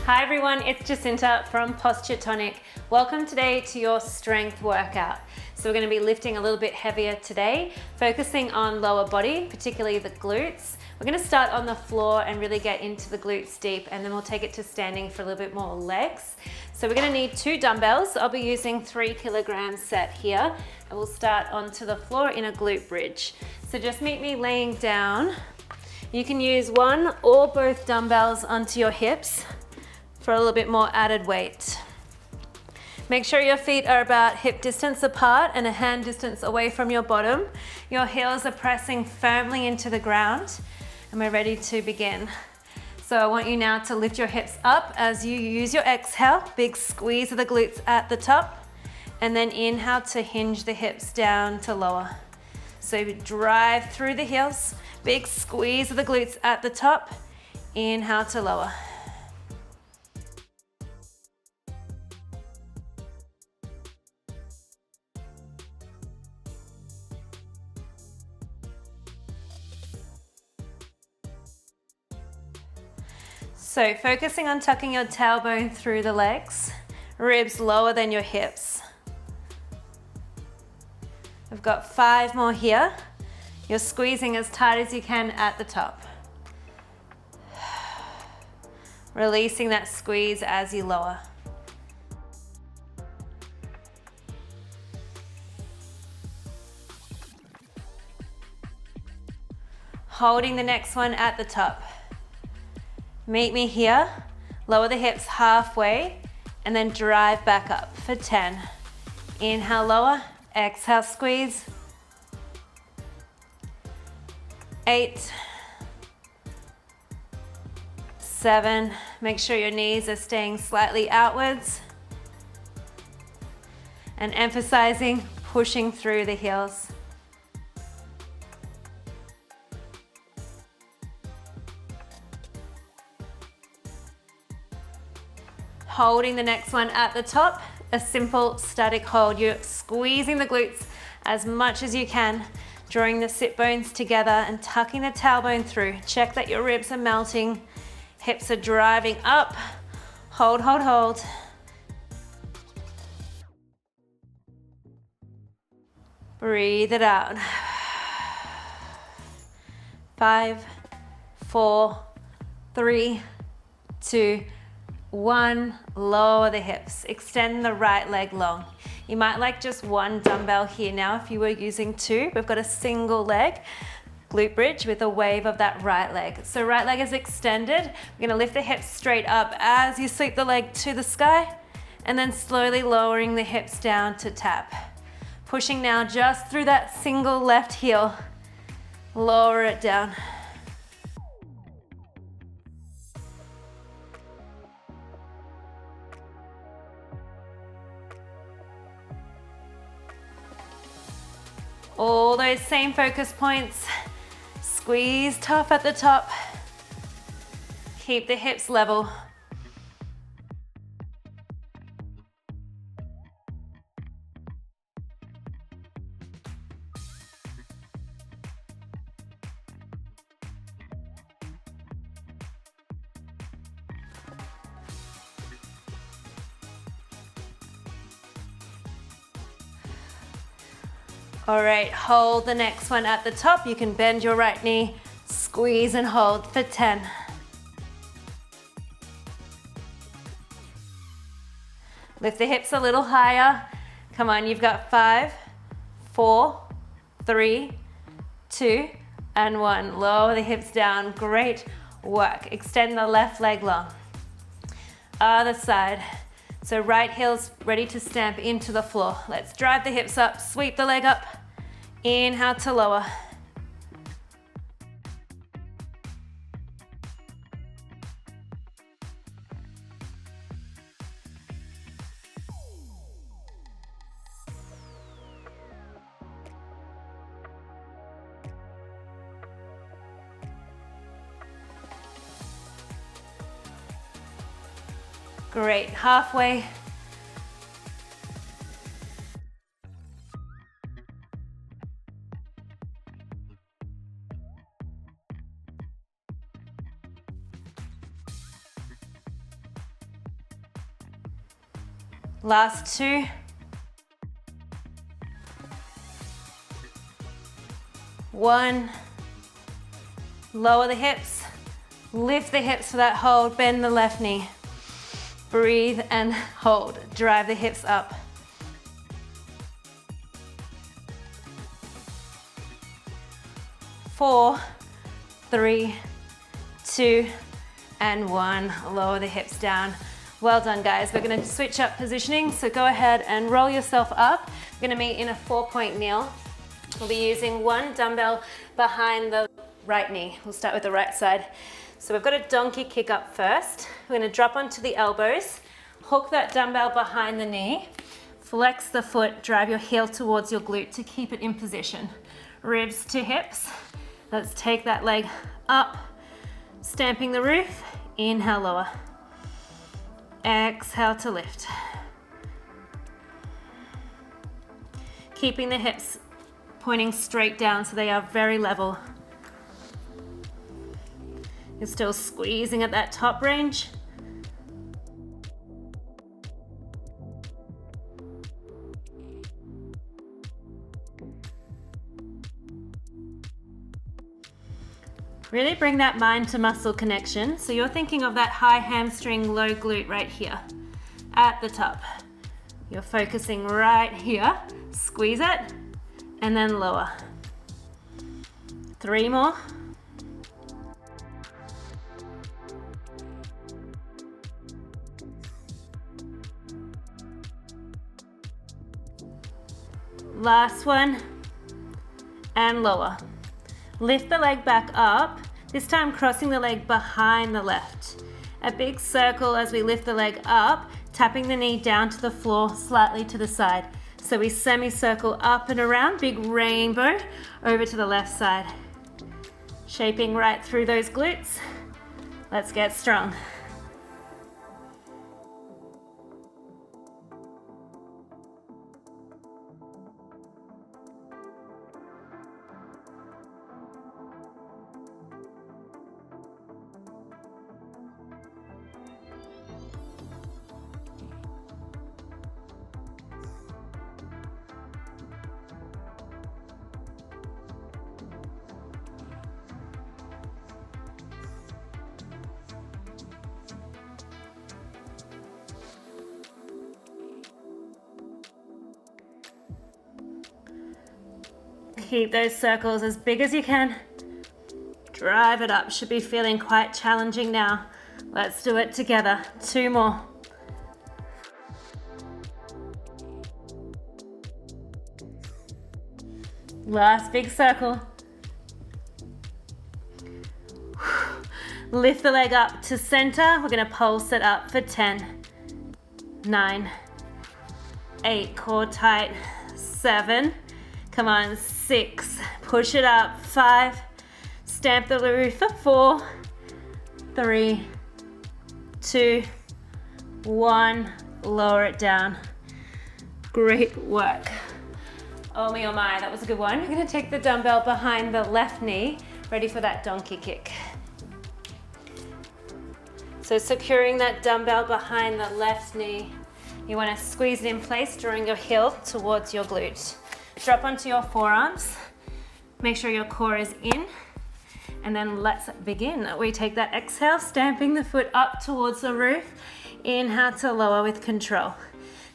Hi everyone, it's Jacinta from Posture Tonic. Welcome today to your strength workout. So we're going to be lifting a little bit heavier today, focusing on lower body, particularly the glutes. We're going to start on the floor and really get into the glutes deep, and then we'll take it to standing for a little bit more legs. So we're going to need 2 dumbbells. I'll be using 3 kilogram set here, and we'll start onto the floor in a glute bridge. So just meet me laying down. You can use one or both dumbbells onto your hips for a little bit more added weight. Make sure your feet are about hip distance apart and a hand distance away from your bottom. Your heels are pressing firmly into the ground, and we're ready to begin. So I want you now to lift your hips up as you use your exhale, big squeeze of the glutes at the top, and then inhale to hinge the hips down to lower. So drive through the heels, big squeeze of the glutes at the top, inhale to lower. So focusing on tucking your tailbone through the legs, ribs lower than your hips. We've got 5 more here. You're squeezing as tight as you can at the top. Releasing that squeeze as you lower. Holding the next one at the top. Meet me here, lower the hips halfway, and then drive back up for 10. Inhale, lower, exhale, squeeze. 8, 7, make sure your knees are staying slightly outwards, and emphasizing pushing through the heels. Holding the next one at the top, a simple static hold. You're squeezing the glutes as much as you can, drawing the sit bones together and tucking the tailbone through. Check that your ribs are melting, hips are driving up. Hold, hold, hold. Breathe it out. 5, 4, 3, 2, 1, lower the hips, extend the right leg long. You might like just 1 dumbbell here now if you were using 2. We've got a single leg glute bridge with a wave of that right leg. So right leg is extended. We're gonna lift the hips straight up as you sweep the leg to the sky, and then slowly lowering the hips down to tap. Pushing now just through that single left heel. Lower it down. All those same focus points. Squeeze tough at the top. Keep the hips level. All right, hold the next one at the top. You can bend your right knee, squeeze and hold for 10. Lift the hips a little higher. Come on, you've got 5, 4, 3, 2, and 1. Lower the hips down, great work. Extend the left leg long. Other side. So right heel's ready to stamp into the floor. Let's drive the hips up, sweep the leg up. Inhale to lower. Great, halfway. Last 2. One. Lower the hips. Lift the hips for that hold. Bend the left knee. Breathe and hold. Drive the hips up. 4, 3, 2, and 1. Lower the hips down. Well done, guys. We're going to switch up positioning, so go ahead and roll yourself up. We're going to meet in a 4-point kneel. We'll be using one dumbbell behind the right knee. We'll start with the right side. So we've got a donkey kick up first. We're going to drop onto the elbows, hook that dumbbell behind the knee, flex the foot, drive your heel towards your glute to keep it in position. Ribs to hips. Let's take that leg up, stamping the roof. Inhale, lower. Exhale to lift. Keeping the hips pointing straight down so they are very level. You're still squeezing at that top range. Really bring that mind to muscle connection. So you're thinking of that high hamstring, low glute right here at the top. You're focusing right here. Squeeze it and then lower. 3 more. Last one, and lower. Lift the leg back up, this time crossing the leg behind the left. A big circle as we lift the leg up, tapping the knee down to the floor, slightly to the side. So we semicircle up and around, big rainbow, over to the left side. Shaping right through those glutes. Let's get strong. Keep those circles as big as you can. Drive it up. Should be feeling quite challenging now. Let's do it together. 2 more. Last big circle. Lift the leg up to center. We're going to pulse it up for 10, 9, 8, core tight, 7, come on, 6, push it up, 5, stamp the roof for 4, 3, 2, 1, lower it down. Great work. Oh me, oh my, that was a good one. We're gonna take the dumbbell behind the left knee, ready for that donkey kick. So securing that dumbbell behind the left knee, you wanna squeeze it in place, drawing your heel towards your glute. Drop onto your forearms, make sure your core is in, and then let's begin. We take that exhale, stamping the foot up towards the roof. Inhale to lower with control.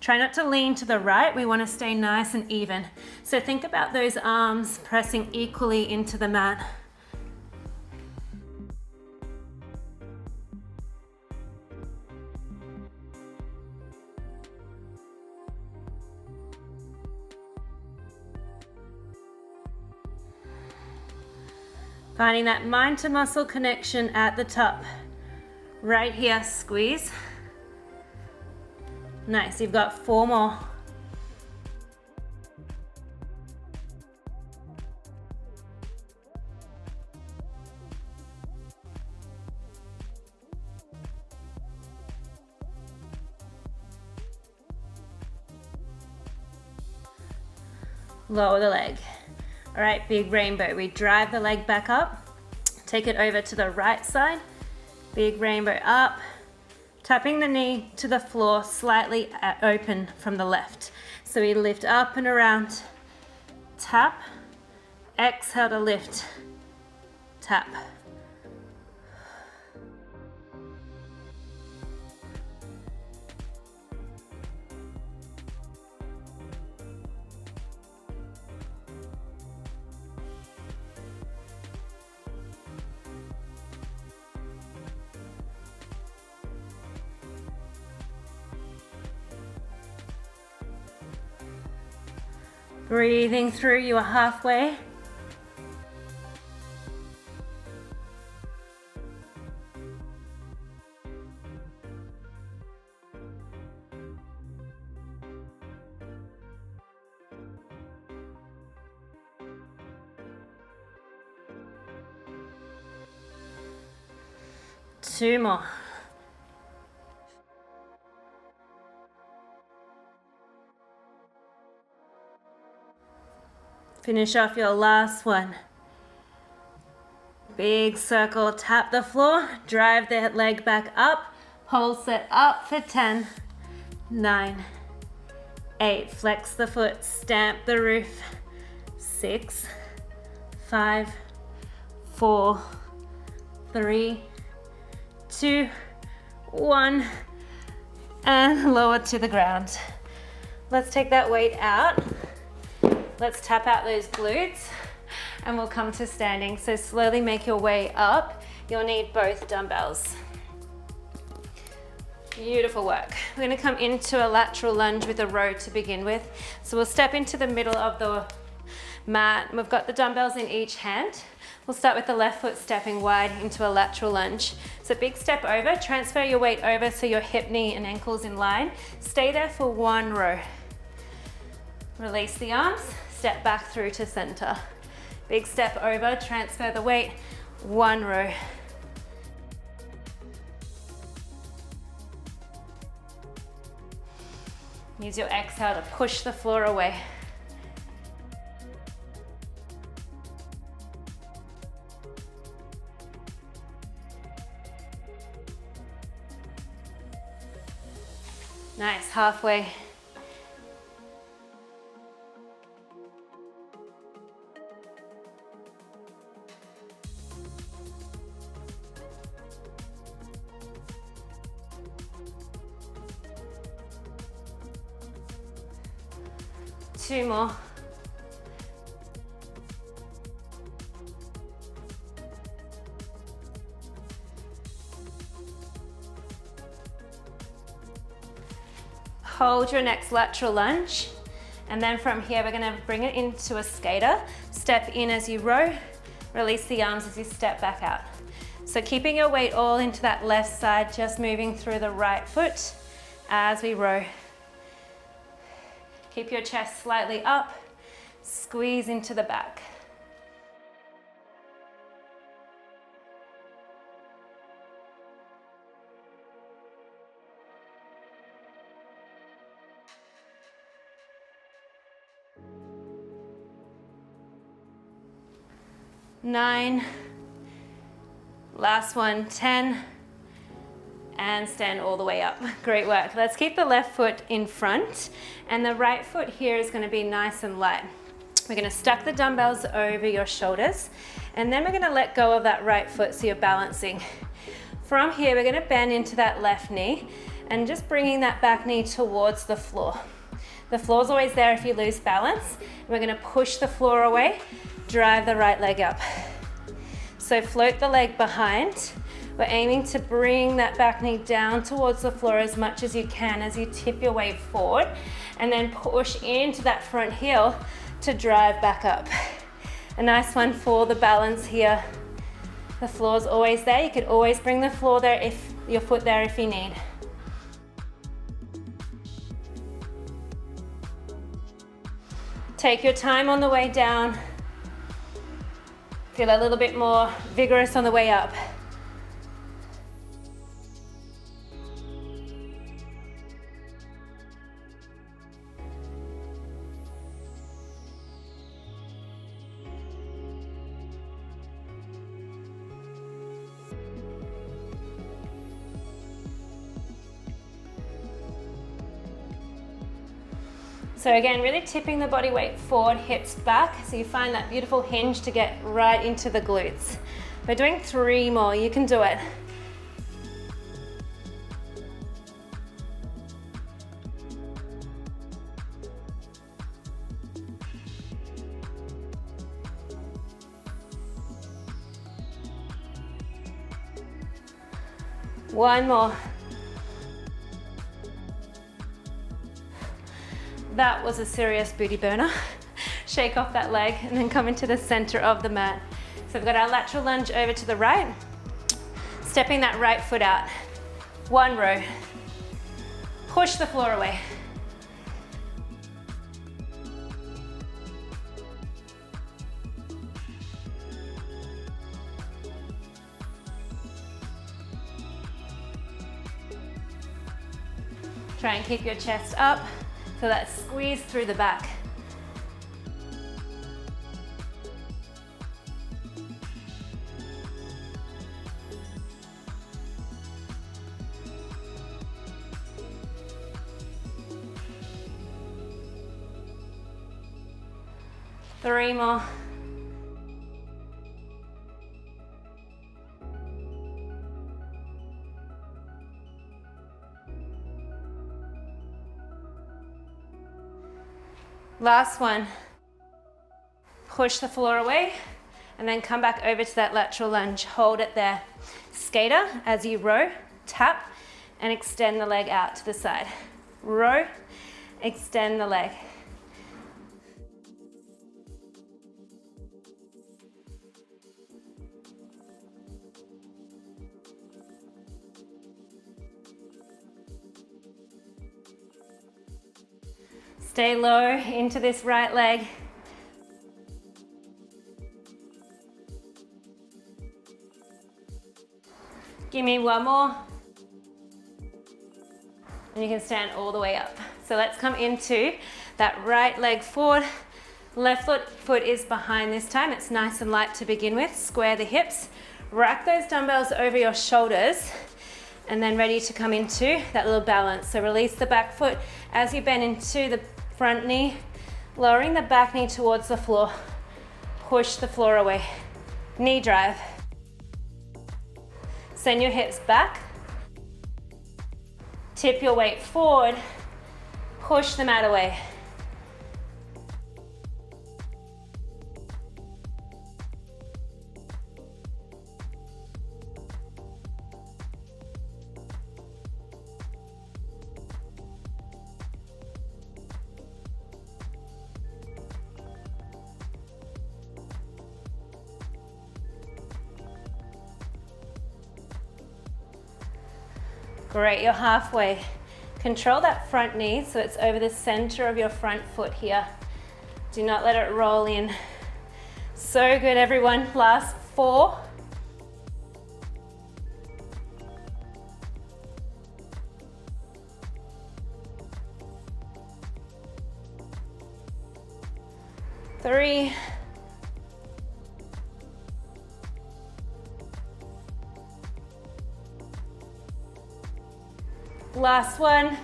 Try not to lean to the right, we want to stay nice and even. So think about those arms pressing equally into the mat. Finding that mind to muscle connection at the top. Right here, squeeze. Nice, you've got 4 more. Lower the leg. All right, big rainbow. We drive the leg back up, take it over to the right side. Big rainbow up, tapping the knee to the floor slightly open from the left. So we lift up and around, tap, exhale to lift, tap. Breathing through, you are halfway. Two more. Finish off your last one. Big circle, tap the floor, drive the leg back up, pulse it up for 10, 9, 8, flex the foot, stamp the roof, 6, 5, 4, 3, 2, 1, and lower to the ground. Let's take that weight out. Let's tap out those glutes and we'll come to standing. So slowly make your way up. You'll need both dumbbells. Beautiful work. We're gonna come into a lateral lunge with a row to begin with. So we'll step into the middle of the mat. We've got the dumbbells in each hand. We'll start with the left foot stepping wide into a lateral lunge. So big step over, transfer your weight over so your hip, knee, and ankles in line. Stay there for one row. Release the arms, step back through to center. Big step over, transfer the weight, one row. Use your exhale to push the floor away. Nice, halfway. Two more. Hold your next lateral lunge. And then from here, we're gonna bring it into a skater. Step in as you row, release the arms as you step back out. So keeping your weight all into that left side, just moving through the right foot as we row. Keep your chest slightly up, squeeze into the back. Nine, last one, 10, and stand all the way up. Great work. Let's keep the left foot in front and the right foot here is going to be nice and light. We're going to stack the dumbbells over your shoulders and then we're going to let go of that right foot so you're balancing. From here, we're going to bend into that left knee and just bringing that back knee towards the floor. The floor's always there if you lose balance. We're going to push the floor away, drive the right leg up. So float the leg behind. We're aiming to bring that back knee down towards the floor as much as you can as you tip your weight forward and then push into that front heel to drive back up. A nice one for the balance here. The floor's always there. You could always bring the floor there if your foot there if you need. Take your time on the way down. Feel a little bit more vigorous on the way up. So again, really tipping the body weight forward, hips back, so you find that beautiful hinge to get right into the glutes. We're doing 3 more, you can do it. One more. That was a serious booty burner. Shake off that leg and then come into the center of the mat. So we've got our lateral lunge over to the right, stepping that right foot out. 1 row. Push the floor away. Try and keep your chest up, so that squeeze through the back. Three more. Last one. Push the floor away and then come back over to that lateral lunge. Hold it there. Skater as you row, tap and extend the leg out to the side. Row, extend the leg. Stay low into this right leg. Give me one more. And you can stand all the way up. So let's come into that right leg forward. Left foot is behind this time. It's nice and light to begin with. Square the hips. Rack those dumbbells over your shoulders. And then ready to come into that little balance. So release the back foot as you bend into the front knee, lowering the back knee towards the floor. Push the floor away. Knee drive. Send your hips back. Tip your weight forward. Push the mat away. Great, you're halfway. Control that front knee so it's over the center of your front foot here. Do not let it roll in. So good, everyone. Last 4. Three. Last one.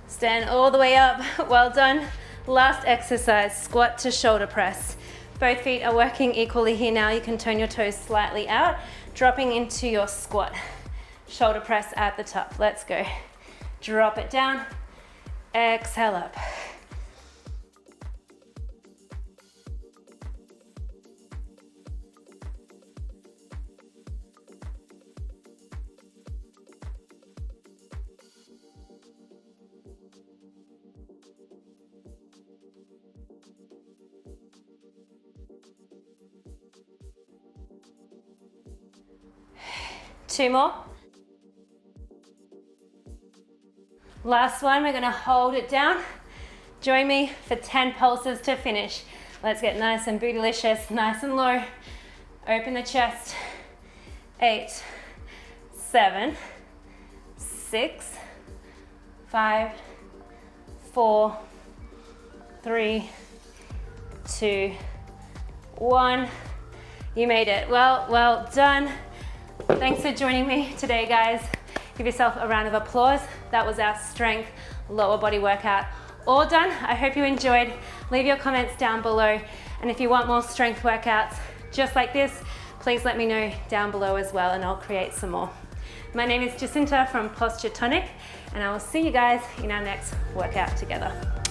Stand all the way up. Well done. Last exercise, squat to shoulder press. Both feet are working equally here now. You can turn your toes slightly out, dropping into your squat. Shoulder press at the top. Let's go. Drop it down. Exhale up. Two more. Last one, we're gonna hold it down. Join me for 10 pulses to finish. Let's get nice and bootylicious, nice and low. Open the chest. 8, 7, 6, 5, 4, 3, 2, 1. You made it. Well done. Thanks for joining me today, guys. Give yourself a round of applause. That was our strength lower body workout all done. I hope you enjoyed. Leave your comments down below. And if you want more strength workouts just like this, please let me know down below as well, and I'll create some more. My name is Jacinta from Posture Tonic, and I will see you guys in our next workout together.